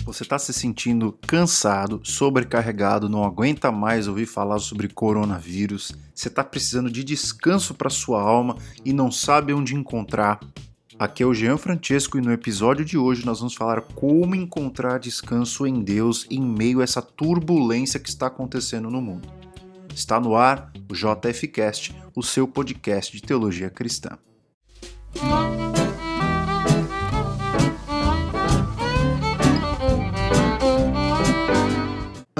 Você está se sentindo cansado, sobrecarregado, não aguenta mais ouvir falar sobre coronavírus? Você está precisando de descanso para sua alma e não sabe onde encontrar? Aqui é o Jean Francesco e no episódio de hoje nós vamos falar como encontrar descanso em Deus em meio a essa turbulência que está acontecendo no mundo. Está no ar o JFcast, o seu podcast de teologia cristã.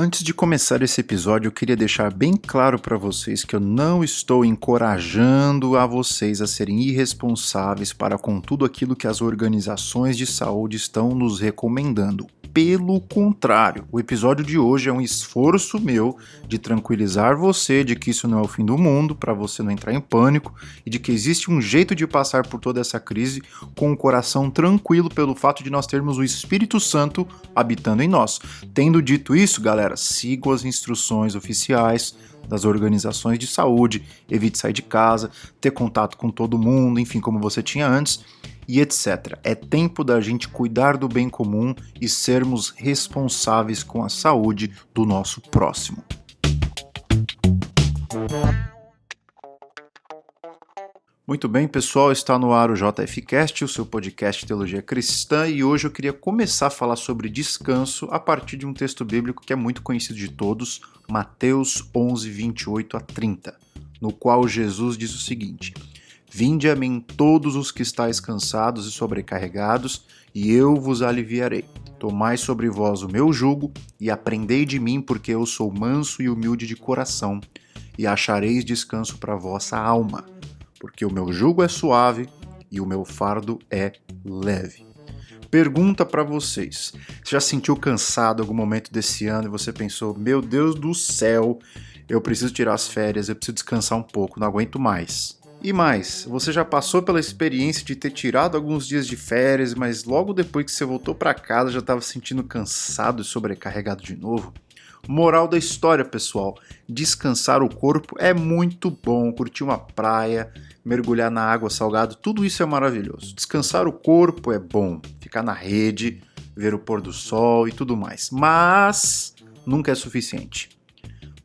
Antes de começar esse episódio, eu queria deixar bem claro para vocês que eu não estou encorajando a vocês a serem irresponsáveis para com tudo aquilo que as organizações de saúde estão nos recomendando. Pelo contrário, o episódio de hoje é um esforço meu de tranquilizar você de que isso não é o fim do mundo, para você não entrar em pânico, e de que existe um jeito de passar por toda essa crise com o coração tranquilo pelo fato de nós termos o Espírito Santo habitando em nós. Tendo dito isso, galera, sigam as instruções oficiais das organizações de saúde, evite sair de casa, ter contato com todo mundo, enfim, como você tinha antes, e etc. É tempo da gente cuidar do bem comum e sermos responsáveis com a saúde do nosso próximo. Muito bem, pessoal, está no ar o JFcast, o seu podcast de teologia cristã, e hoje eu queria começar a falar sobre descanso a partir de um texto bíblico que é muito conhecido de todos, Mateus 11, 28 a 30, no qual Jesus diz o seguinte: Vinde a mim todos os que estáis cansados e sobrecarregados, e eu vos aliviarei. Tomai sobre vós o meu jugo e aprendei de mim, porque eu sou manso e humilde de coração, e achareis descanso para vossa alma, porque o meu jugo é suave e o meu fardo é leve. Pergunta para vocês: você já sentiu cansado em algum momento desse ano e você pensou, meu Deus do céu, eu preciso tirar as férias, eu preciso descansar um pouco, não aguento mais? E mais, você já passou pela experiência de ter tirado alguns dias de férias, mas logo depois que você voltou para casa já estava se sentindo cansado e sobrecarregado de novo? Moral da história, pessoal, descansar o corpo é muito bom, curtir uma praia, mergulhar na água salgada, tudo isso é maravilhoso. Descansar o corpo é bom, ficar na rede, ver o pôr do sol e tudo mais, mas nunca é suficiente.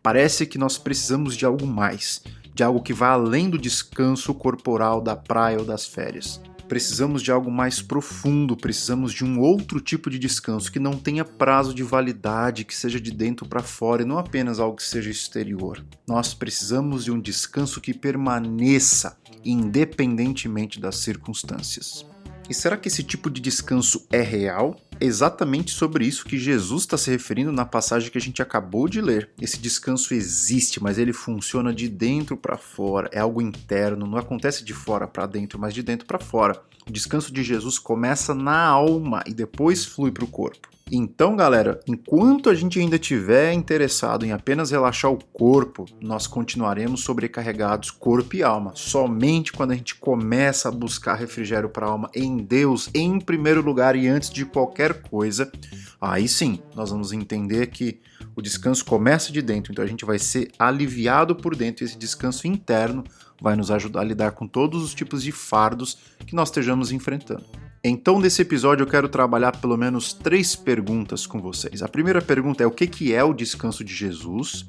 Parece que nós precisamos de algo mais, de algo que vá além do descanso corporal da praia ou das férias. Precisamos de algo mais profundo, precisamos de um outro tipo de descanso que não tenha prazo de validade, que seja de dentro para fora e não apenas algo que seja exterior. Nós precisamos de um descanso que permaneça, independentemente das circunstâncias. E será que esse tipo de descanso é real? É exatamente sobre isso que Jesus está se referindo na passagem que a gente acabou de ler. Esse descanso existe, mas ele funciona de dentro para fora, é algo interno, não acontece de fora para dentro, mas de dentro para fora. O descanso de Jesus começa na alma e depois flui para o corpo. Então, galera, enquanto a gente ainda estiver interessado em apenas relaxar o corpo, nós continuaremos sobrecarregados, corpo e alma. Somente quando a gente começa a buscar refrigério para a alma em Deus, em primeiro lugar e antes de qualquer coisa, aí sim, nós vamos entender que o descanso começa de dentro, então a gente vai ser aliviado por dentro e esse descanso interno vai nos ajudar a lidar com todos os tipos de fardos que nós estejamos enfrentando. Então, nesse episódio, eu quero trabalhar pelo menos 3 perguntas com vocês. A primeira pergunta é o que é o descanso de Jesus?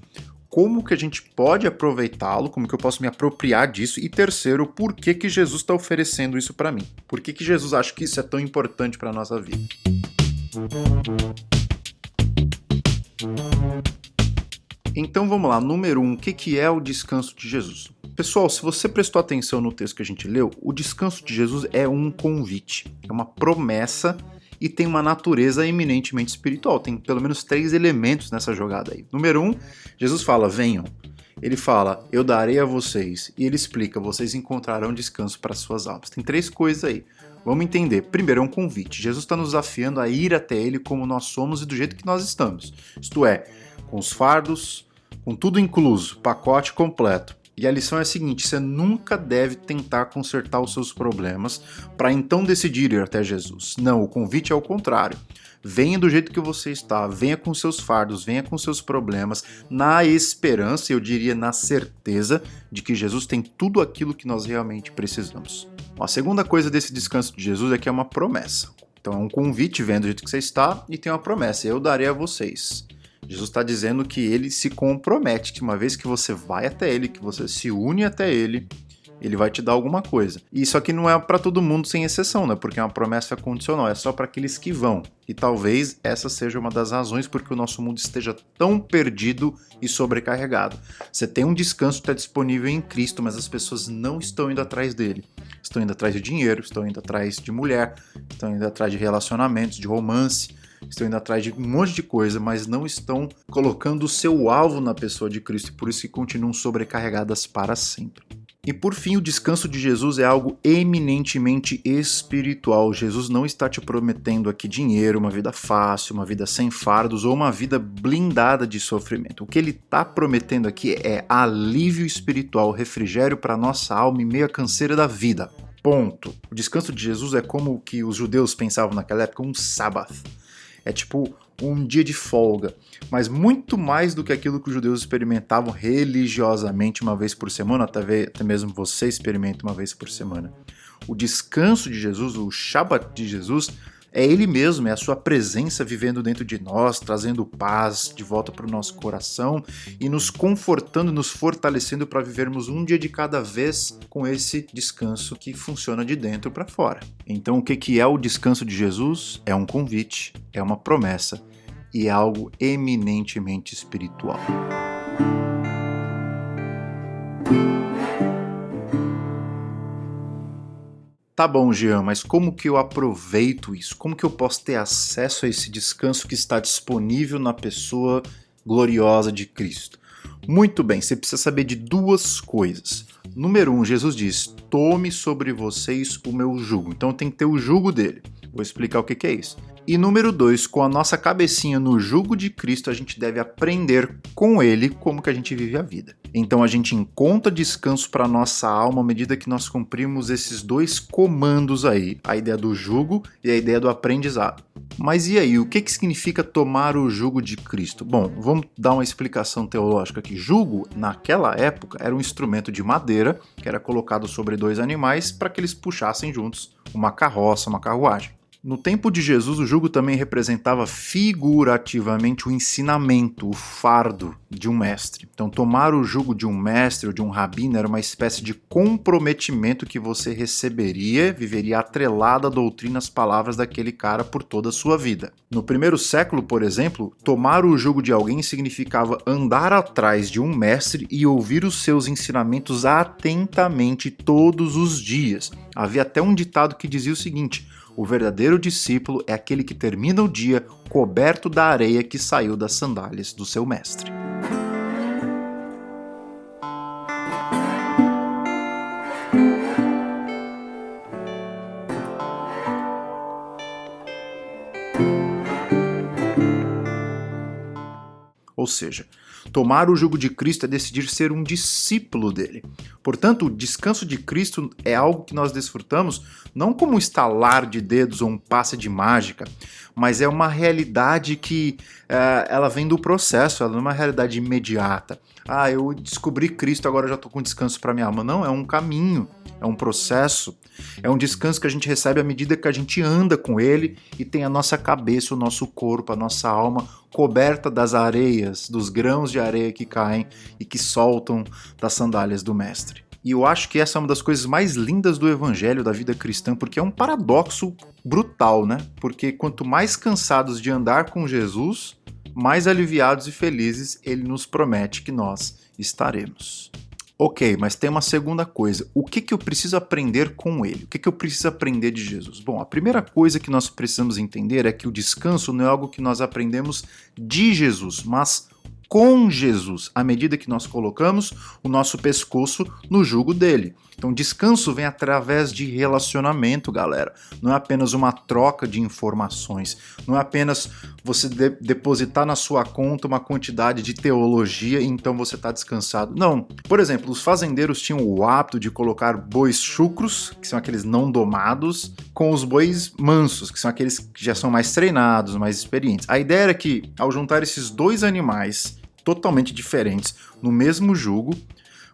Como que a gente pode aproveitá-lo? Como que eu posso me apropriar disso? E terceiro, por que Jesus está oferecendo isso para mim? Por que Jesus acha que isso é tão importante para a nossa vida? Então vamos lá, número 1, o que é o descanso de Jesus? Pessoal, se você prestou atenção no texto que a gente leu, o descanso de Jesus é um convite, é uma promessa e tem uma natureza eminentemente espiritual. Tem pelo menos 3 elementos nessa jogada aí. Número 1, Jesus fala, venham. Ele fala, eu darei a vocês. E ele explica, vocês encontrarão descanso para suas almas. Tem 3 coisas aí. Vamos entender. Primeiro, é um convite. Jesus está nos desafiando a ir até ele como nós somos e do jeito que nós estamos. Isto é, com os fardos, com tudo incluso, pacote completo. E a lição é a seguinte, você nunca deve tentar consertar os seus problemas para então decidir ir até Jesus. Não, o convite é o contrário. Venha do jeito que você está, venha com seus fardos, venha com seus problemas, na esperança, eu diria na certeza, de que Jesus tem tudo aquilo que nós realmente precisamos. A segunda coisa desse descanso de Jesus é que é uma promessa. Então é um convite, vendo do jeito que você está, e tem uma promessa: eu darei a vocês. Jesus está dizendo que ele se compromete, que uma vez que você vai até ele, que você se une até ele, ele vai te dar alguma coisa. E isso aqui não é para todo mundo sem exceção, né? Porque é uma promessa condicional, é só para aqueles que vão. E talvez essa seja uma das razões porque o nosso mundo esteja tão perdido e sobrecarregado. Você tem um descanso que está disponível em Cristo, mas as pessoas não estão indo atrás dele. Estão indo atrás de dinheiro, estão indo atrás de mulher, estão indo atrás de relacionamentos, de romance, estão indo atrás de um monte de coisa, mas não estão colocando o seu alvo na pessoa de Cristo, e por isso que continuam sobrecarregadas para sempre. E por fim, o descanso de Jesus é algo eminentemente espiritual. Jesus não está te prometendo aqui dinheiro, uma vida fácil, uma vida sem fardos ou uma vida blindada de sofrimento. O que ele está prometendo aqui é alívio espiritual, refrigério para a nossa alma em meio à canseira da vida. Ponto. O descanso de Jesus é como o que os judeus pensavam naquela época, um sábado. É tipo um dia de folga, mas muito mais do que aquilo que os judeus experimentavam religiosamente uma vez por semana, até mesmo você experimenta uma vez por semana. O descanso de Jesus, o Shabat de Jesus, é ele mesmo, é a sua presença vivendo dentro de nós, trazendo paz de volta para o nosso coração e nos confortando, nos fortalecendo para vivermos um dia de cada vez com esse descanso que funciona de dentro para fora. Então, o que é o descanso de Jesus? É um convite, é uma promessa e é algo eminentemente espiritual. Tá bom, Jean, mas como que eu aproveito isso? Como que eu posso ter acesso a esse descanso que está disponível na pessoa gloriosa de Cristo? Muito bem, você precisa saber de duas coisas. Número 1, Jesus diz: tome sobre vocês o meu jugo. Então tem que ter o jugo dele. Vou explicar o que é isso. E número 2, com a nossa cabecinha no jugo de Cristo, a gente deve aprender com ele como que a gente vive a vida. Então a gente encontra descanso para a nossa alma à medida que nós cumprimos esses dois comandos aí, a ideia do jugo e a ideia do aprendizado. Mas e aí, o que significa tomar o jugo de Cristo? Bom, vamos dar uma explicação teológica aqui. Jugo, naquela época, era um instrumento de madeira que era colocado sobre dois animais para que eles puxassem juntos uma carroça, uma carruagem. No tempo de Jesus, o jugo também representava figurativamente o ensinamento, o fardo de um mestre. Então, tomar o jugo de um mestre ou de um rabino era uma espécie de comprometimento que você receberia, viveria atrelado à doutrina, às palavras daquele cara por toda a sua vida. No primeiro século, por exemplo, tomar o jugo de alguém significava andar atrás de um mestre e ouvir os seus ensinamentos atentamente todos os dias. Havia até um ditado que dizia o seguinte: o verdadeiro discípulo é aquele que termina o dia coberto da areia que saiu das sandálias do seu mestre. Ou seja, tomar o jugo de Cristo é decidir ser um discípulo dele. Portanto, o descanso de Cristo é algo que nós desfrutamos não como um estalar de dedos ou um passe de mágica, mas é uma realidade que ela vem do processo, ela não é uma realidade imediata. Ah, eu descobri Cristo, agora já estou com descanso para minha alma. Não, é um caminho, é um processo, é um descanso que a gente recebe à medida que a gente anda com ele e tem a nossa cabeça, o nosso corpo, a nossa alma coberta das areias, dos grãos de areia que caem e que soltam das sandálias do mestre. E eu acho que essa é uma das coisas mais lindas do evangelho, da vida cristã, porque é um paradoxo brutal, né? Porque quanto mais cansados de andar com Jesus, mais aliviados e felizes ele nos promete que nós estaremos. Ok, mas tem uma segunda coisa. O que eu preciso aprender com ele? O que eu preciso aprender de Jesus? Bom, a primeira coisa que nós precisamos entender é que o descanso não é algo que nós aprendemos de Jesus, mas com Jesus, à medida que nós colocamos o nosso pescoço no jugo dele. Então, descanso vem através de relacionamento, galera. Não é apenas uma troca de informações. Não é apenas você depositar na sua conta uma quantidade de teologia e então você está descansado. Não. Por exemplo, os fazendeiros tinham o hábito de colocar bois chucros, que são aqueles não domados, com os bois mansos, que são aqueles que já são mais treinados, mais experientes. A ideia era que, ao juntar esses dois animais totalmente diferentes no mesmo jugo,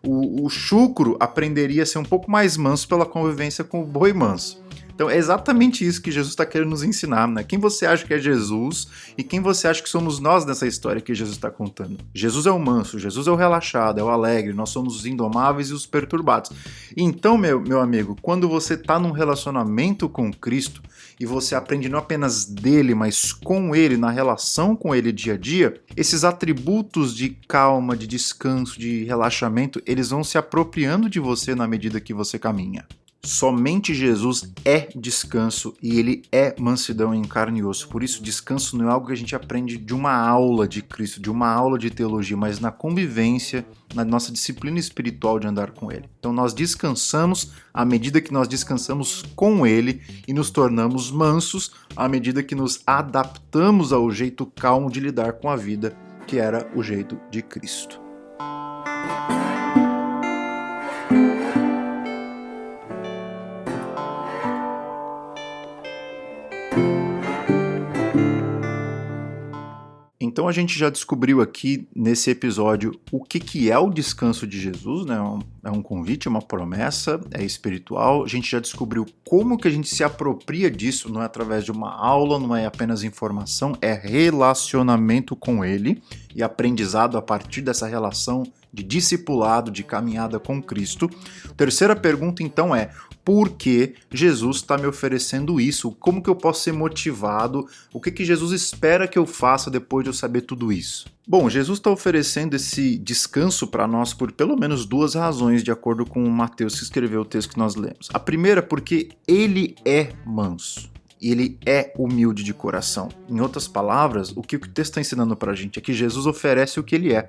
o chucro aprenderia a ser um pouco mais manso pela convivência com o boi manso. Então Então é exatamente isso que Jesus está querendo nos ensinar, né? Quem você acha que é Jesus e quem você acha que somos nós nessa história que Jesus está contando? Jesus é o manso, Jesus é o relaxado, é o alegre, nós somos os indomáveis e os perturbados. Então, meu amigo, quando você está num relacionamento com Cristo e você aprende não apenas dele, mas com ele, na relação com ele dia a dia, esses atributos de calma, de descanso, de relaxamento, eles vão se apropriando de você na medida que você caminha. Somente Jesus é descanso e ele é mansidão em carne e osso. Por isso, descanso não é algo que a gente aprende de uma aula de Cristo, de uma aula de teologia, mas na convivência, na nossa disciplina espiritual de andar com ele. Então nós descansamos à medida que nós descansamos com ele e nos tornamos mansos à medida que nos adaptamos ao jeito calmo de lidar com a vida, que era o jeito de Cristo. Então a gente já descobriu aqui nesse episódio o que é o descanso de Jesus, né? É um convite, uma promessa, é espiritual. A gente já descobriu como que a gente se apropria disso, não é através de uma aula, não é apenas informação, é relacionamento com ele e aprendizado a partir dessa relação de discipulado, de caminhada com Cristo. Terceira pergunta então é: por que Jesus está me oferecendo isso? Como que eu posso ser motivado? O que Jesus espera que eu faça depois de eu saber tudo isso? Bom, Jesus está oferecendo esse descanso para nós por pelo menos duas razões, de acordo com o Mateus que escreveu o texto que nós lemos. A primeira, porque ele é manso. Ele é humilde de coração. Em outras palavras, o que o texto está ensinando para a gente é que Jesus oferece o que ele é.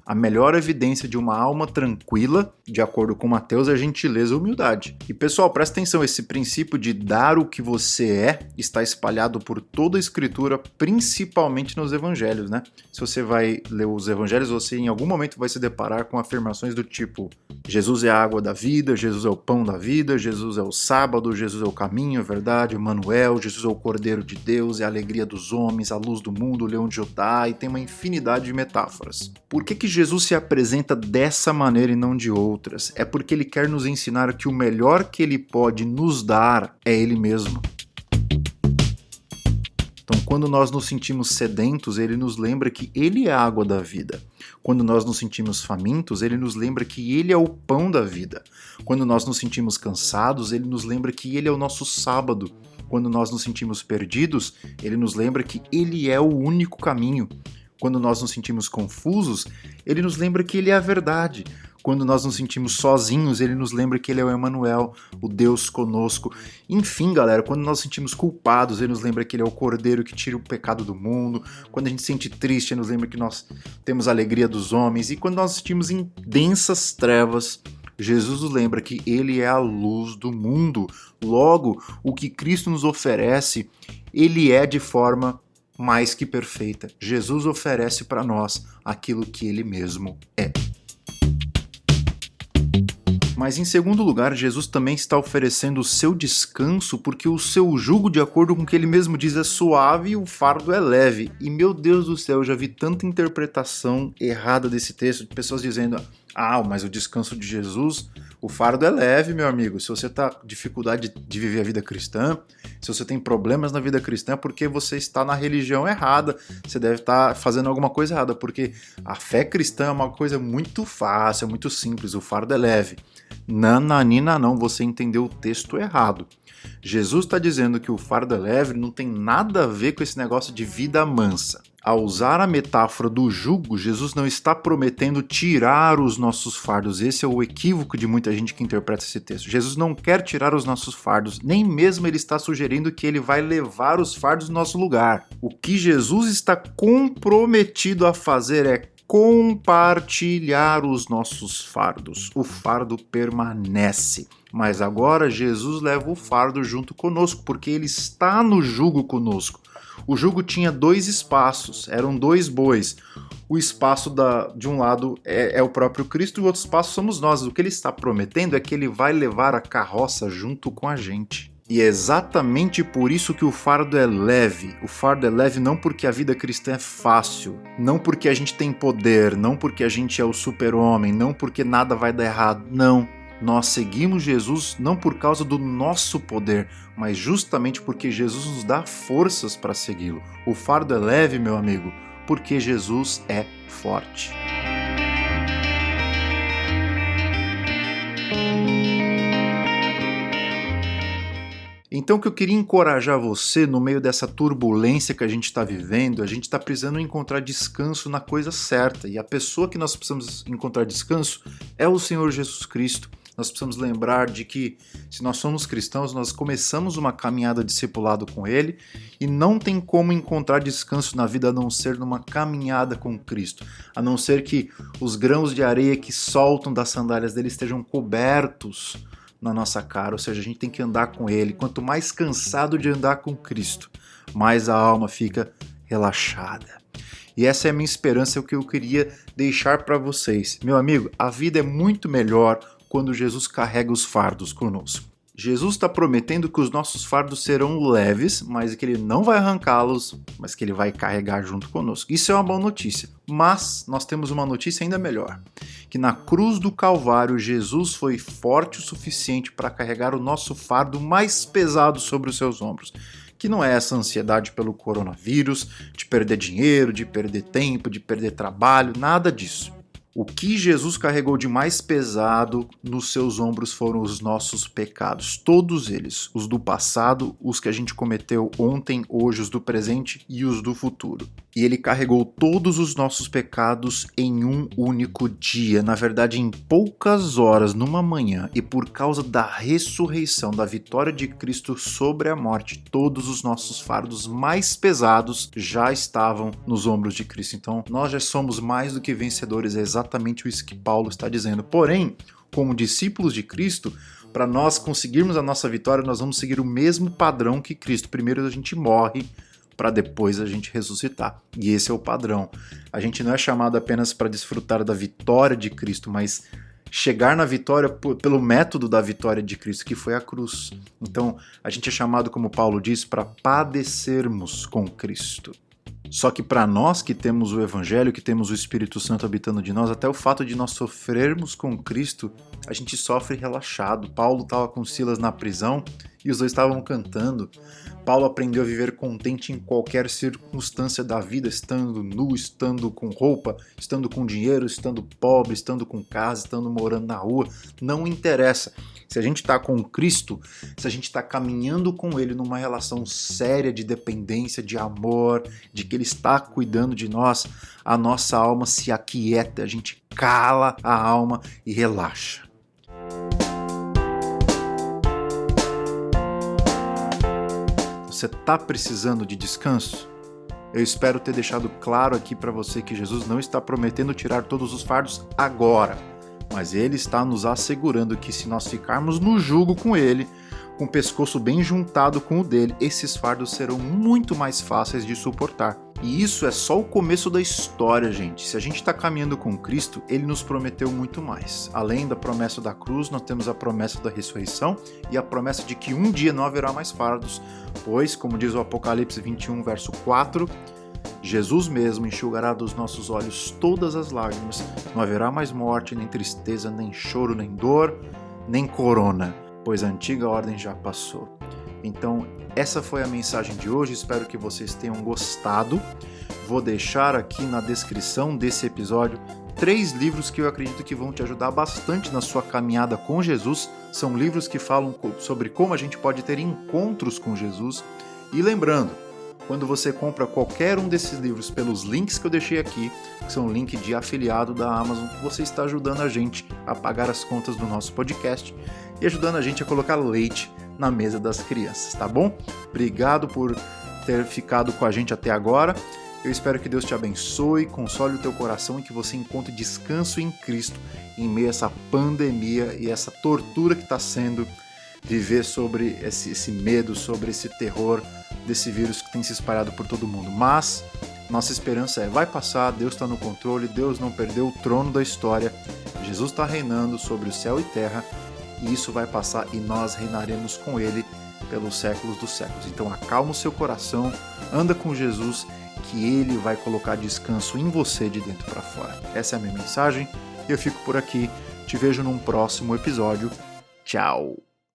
A melhor evidência de uma alma tranquila, de acordo com Mateus, é gentileza e humildade. E pessoal, presta atenção, esse princípio de dar o que você é está espalhado por toda a Escritura, principalmente nos Evangelhos, né? Se você vai ler os Evangelhos, você em algum momento vai se deparar com afirmações do tipo: Jesus é a água da vida, Jesus é o pão da vida, Jesus é o sábado, Jesus é o caminho, a verdade, Emmanuel, Jesus é o Cordeiro de Deus, é a alegria dos homens, a luz do mundo, o leão de Judá, e tem uma infinidade de metáforas. Por que Jesus se apresenta dessa maneira e não de outras? É porque ele quer nos ensinar que o melhor que ele pode nos dar é ele mesmo. Então, quando nós nos sentimos sedentos, ele nos lembra que ele é a água da vida. Quando nós nos sentimos famintos, ele nos lembra que ele é o pão da vida. Quando nós nos sentimos cansados, ele nos lembra que ele é o nosso sábado. Quando nós nos sentimos perdidos, ele nos lembra que ele é o único caminho. Quando nós nos sentimos confusos, ele nos lembra que ele é a verdade. Quando nós nos sentimos sozinhos, ele nos lembra que ele é o Emmanuel, o Deus conosco. Enfim, galera, quando nós nos sentimos culpados, ele nos lembra que ele é o Cordeiro que tira o pecado do mundo. Quando a gente se sente triste, ele nos lembra que nós temos a alegria dos homens. E quando nós nos sentimos em densas trevas, Jesus nos lembra que ele é a luz do mundo. Logo, o que Cristo nos oferece, ele é de forma mais que perfeita. Jesus oferece para nós aquilo que ele mesmo é. Mas em segundo lugar, Jesus também está oferecendo o seu descanso porque o seu jugo, de acordo com o que ele mesmo diz, é suave e o fardo é leve. E meu Deus do céu, eu já vi tanta interpretação errada desse texto, de pessoas dizendo: ah, mas o descanso de Jesus, o fardo é leve, meu amigo. Se você está com dificuldade de viver a vida cristã, se você tem problemas na vida cristã, é porque você está na religião errada, você deve estar fazendo alguma coisa errada, porque a fé cristã é uma coisa muito fácil, é muito simples, o fardo é leve. Nananina não, você entendeu o texto errado. Jesus está dizendo que o fardo é leve, não tem nada a ver com esse negócio de vida mansa. Ao usar a metáfora do jugo, Jesus não está prometendo tirar os nossos fardos. Esse é o equívoco de muita gente que interpreta esse texto. Jesus não quer tirar os nossos fardos, nem mesmo ele está sugerindo que ele vai levar os fardos no nosso lugar. O que Jesus está comprometido a fazer é compartilhar os nossos fardos. O fardo permanece. Mas agora Jesus leva o fardo junto conosco, porque ele está no jugo conosco. O jugo tinha 2 espaços, eram 2 bois. O espaço de um lado é o próprio Cristo e o outro espaço somos nós. O que ele está prometendo é que ele vai levar a carroça junto com a gente. E é exatamente por isso que o fardo é leve. O fardo é leve não porque a vida cristã é fácil, não porque a gente tem poder, não porque a gente é o super-homem, não porque nada vai dar errado, não. Nós seguimos Jesus não por causa do nosso poder, mas justamente porque Jesus nos dá forças para segui-lo. O fardo é leve, meu amigo, porque Jesus é forte. Então, o que eu queria encorajar você no meio dessa turbulência que a gente está vivendo, a gente está precisando encontrar descanso na coisa certa. E a pessoa que nós precisamos encontrar descanso é o Senhor Jesus Cristo. Nós precisamos lembrar de que, se nós somos cristãos, nós começamos uma caminhada discipulado com Ele e não tem como encontrar descanso na vida a não ser numa caminhada com Cristo, a não ser que os grãos de areia que soltam das sandálias dele estejam cobertos na nossa cara, ou seja, a gente tem que andar com Ele. Quanto mais cansado de andar com Cristo, mais a alma fica relaxada. E essa é a minha esperança, é o que eu queria deixar para vocês. Meu amigo, a vida é muito melhor quando Jesus carrega os fardos conosco. Jesus está prometendo que os nossos fardos serão leves, mas que Ele não vai arrancá-los, mas que Ele vai carregar junto conosco. Isso é uma boa notícia. Mas nós temos uma notícia ainda melhor, que na cruz do Calvário, Jesus foi forte o suficiente para carregar o nosso fardo mais pesado sobre os seus ombros, que não é essa ansiedade pelo coronavírus, de perder dinheiro, de perder tempo, de perder trabalho, nada disso. O que Jesus carregou de mais pesado nos seus ombros foram os nossos pecados, todos eles, os do passado, os que a gente cometeu ontem, hoje, os do presente e os do futuro. E ele carregou todos os nossos pecados em um único dia, na verdade em poucas horas, numa manhã, e por causa da ressurreição, da vitória de Cristo sobre a morte, todos os nossos fardos mais pesados já estavam nos ombros de Cristo. Então nós já somos mais do que vencedores, é exatamente isso que Paulo está dizendo. Porém, como discípulos de Cristo, para nós conseguirmos a nossa vitória, nós vamos seguir o mesmo padrão que Cristo. Primeiro a gente morre, para depois a gente ressuscitar. E esse é o padrão. A gente não é chamado apenas para desfrutar da vitória de Cristo, mas chegar na vitória pelo método da vitória de Cristo, que foi a cruz. Então, a gente é chamado, como Paulo diz, para padecermos com Cristo. Só que para nós que temos o Evangelho, que temos o Espírito Santo habitando de nós, até o fato de nós sofrermos com Cristo, a gente sofre relaxado. Paulo estava com Silas na prisão e os dois estavam cantando. Paulo aprendeu a viver contente em qualquer circunstância da vida, estando nu, estando com roupa, estando com dinheiro, estando pobre, estando com casa, estando morando na rua. Não interessa. Se a gente está com Cristo, se a gente está caminhando com Ele numa relação séria de dependência, de amor, de que Ele está cuidando de nós, a nossa alma se aquieta, a gente cala a alma e relaxa. Você está precisando de descanso? Eu espero ter deixado claro aqui para você que Jesus não está prometendo tirar todos os fardos agora, mas Ele está nos assegurando que se nós ficarmos no jugo com Ele, com o pescoço bem juntado com o dele, esses fardos serão muito mais fáceis de suportar. E isso é só o começo da história, gente. Se a gente está caminhando com Cristo, Ele nos prometeu muito mais. Além da promessa da cruz, nós temos a promessa da ressurreição e a promessa de que um dia não haverá mais fardos, pois, como diz o Apocalipse 21, verso 4, Jesus mesmo enxugará dos nossos olhos todas as lágrimas, não haverá mais morte, nem tristeza, nem choro, nem dor, nem corona, pois a antiga ordem já passou. Então, essa foi a mensagem de hoje, espero que vocês tenham gostado. Vou deixar aqui na descrição desse episódio 3 livros que eu acredito que vão te ajudar bastante na sua caminhada com Jesus. São livros que falam sobre como a gente pode ter encontros com Jesus. E lembrando, quando você compra qualquer um desses livros pelos links que eu deixei aqui, que são link de afiliado da Amazon, você está ajudando a gente a pagar as contas do nosso podcast e ajudando a gente a colocar leite na mesa das crianças, tá bom? Obrigado por ter ficado com a gente até agora. Eu espero que Deus te abençoe, console o teu coração e que você encontre descanso em Cristo em meio a essa pandemia e essa tortura que está sendo viver sobre esse medo, sobre esse terror desse vírus que tem se espalhado por todo mundo. Mas nossa esperança vai passar, Deus está no controle, Deus não perdeu o trono da história, Jesus está reinando sobre o céu e terra, e isso vai passar e nós reinaremos com Ele pelos séculos dos séculos. Então acalma o seu coração, anda com Jesus, que Ele vai colocar descanso em você de dentro para fora. Essa é a minha mensagem, eu fico por aqui. Te vejo num próximo episódio. Tchau!